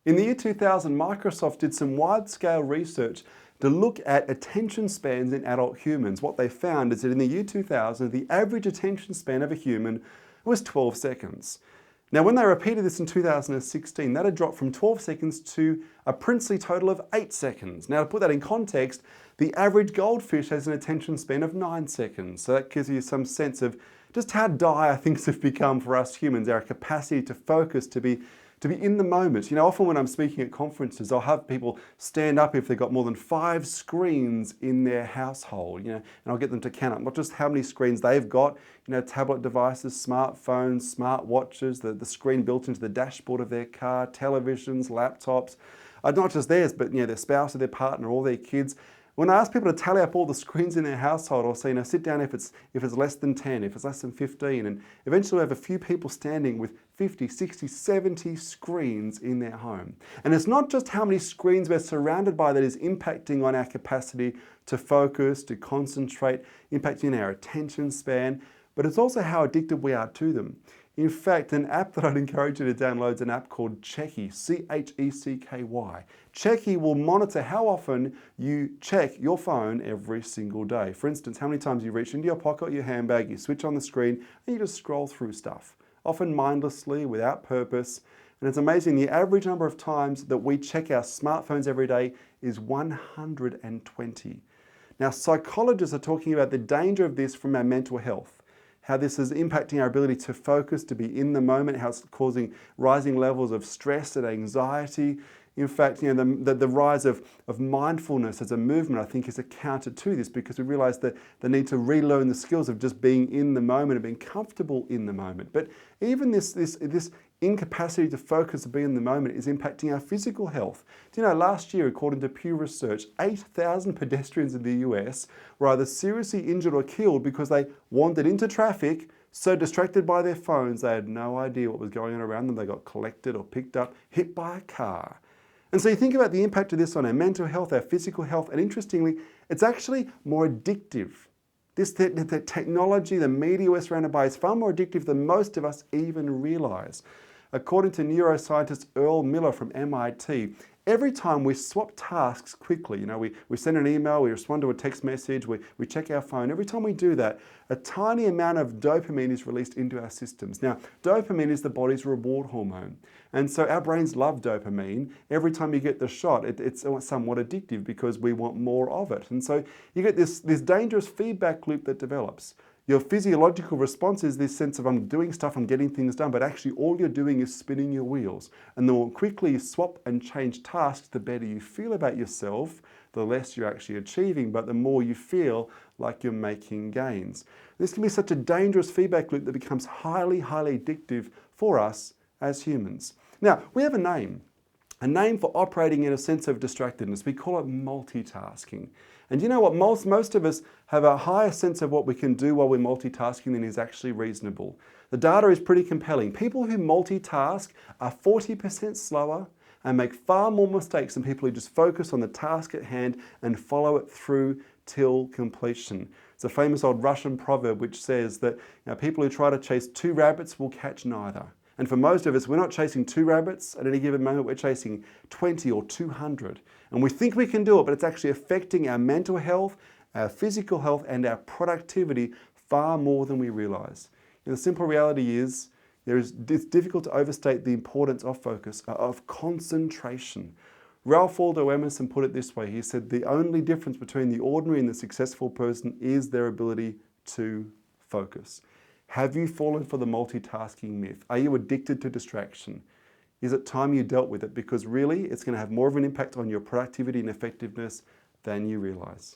In the year 2000, Microsoft did some wide-scale research to look at attention spans in adult humans. What they found is that in the year 2000, the average attention span of a human was 12 seconds. Now, when they repeated this in 2016, that had dropped from 12 seconds to a princely total of 8 seconds. Now, to put that in context, the average goldfish has an attention span of 9 seconds. So that gives you some sense of just how dire things have become for us humans, our capacity to focus, to be in the moment. You know, often when I'm speaking at conferences, I'll have people stand up if they've got more than 5 screens in their household, and I'll get them to count up not just how many screens they've got, tablet devices, smartphones, smart watches, the screen built into the dashboard of their car, televisions, laptops, not just theirs, but their spouse or their partner, all their kids. When I ask people to tally up all the screens in their household, I'll say, sit down if it's less than 10, if it's less than 15, and eventually we have a few people standing with 50, 60, 70 screens in their home. And it's not just how many screens we're surrounded by that is impacting on our capacity to focus, to concentrate, impacting our attention span, but it's also how addicted we are to them. In fact, an app that I'd encourage you to download is an app called Checky, C-H-E-C-K-Y. Checky will monitor how often you check your phone every single day. For instance, how many times you reach into your pocket or your handbag, you switch on the screen, and you just scroll through stuff, often mindlessly, without purpose. And it's amazing, the average number of times that we check our smartphones every day is 120. Now, psychologists are talking about the danger of this from our mental health, how this is impacting our ability to focus, to be in the moment, how it's causing rising levels of stress and anxiety. In fact, the rise of mindfulness as a movement, I think, is a counter to this, because we realize that the need to relearn the skills of just being in the moment and being comfortable in the moment. But even this incapacity to focus, to be in the moment, is impacting our physical health. Do you know, last year, according to Pew Research, 8,000 pedestrians in the US were either seriously injured or killed because they wandered into traffic, so distracted by their phones, they had no idea what was going on around them. They got collected or picked up, hit by a car. And so you think about the impact of this on our mental health, our physical health, and interestingly, it's actually more addictive. The technology, the media we're surrounded by is far more addictive than most of us even realize. According to neuroscientist Earl Miller from MIT, every time we swap tasks quickly, we send an email, we respond to a text message, we check our phone, every time we do that, a tiny amount of dopamine is released into our systems. Now, dopamine is the body's reward hormone. And so our brains love dopamine. Every time you get the shot, it's somewhat addictive because we want more of it. And so you get this dangerous feedback loop that develops. Your physiological response is this sense of I'm doing stuff, I'm getting things done, but actually all you're doing is spinning your wheels. And the more quickly you swap and change tasks, the better you feel about yourself, the less you're actually achieving, but the more you feel like you're making gains. This can be such a dangerous feedback loop that becomes highly, highly addictive for us as humans. Now, we have a name for operating in a sense of distractedness. We call it multitasking. And you know what? Most of us have a higher sense of what we can do while we're multitasking than is actually reasonable. The data is pretty compelling. People who multitask are 40% slower and make far more mistakes than people who just focus on the task at hand and follow it through till completion. It's a famous old Russian proverb which says that people who try to chase 2 rabbits will catch neither. And for most of us, we're not chasing 2 rabbits at any given moment, we're chasing 20 or 200. And we think we can do it, but it's actually affecting our mental health, our physical health, and our productivity far more than we realize. The simple reality is, it's difficult to overstate the importance of focus, of concentration. Ralph Waldo Emerson put it this way. He said, the only difference between the ordinary and the successful person is their ability to focus. Have you fallen for the multitasking myth? Are you addicted to distraction? Is it time you dealt with it? Because really, it's going to have more of an impact on your productivity and effectiveness than you realize.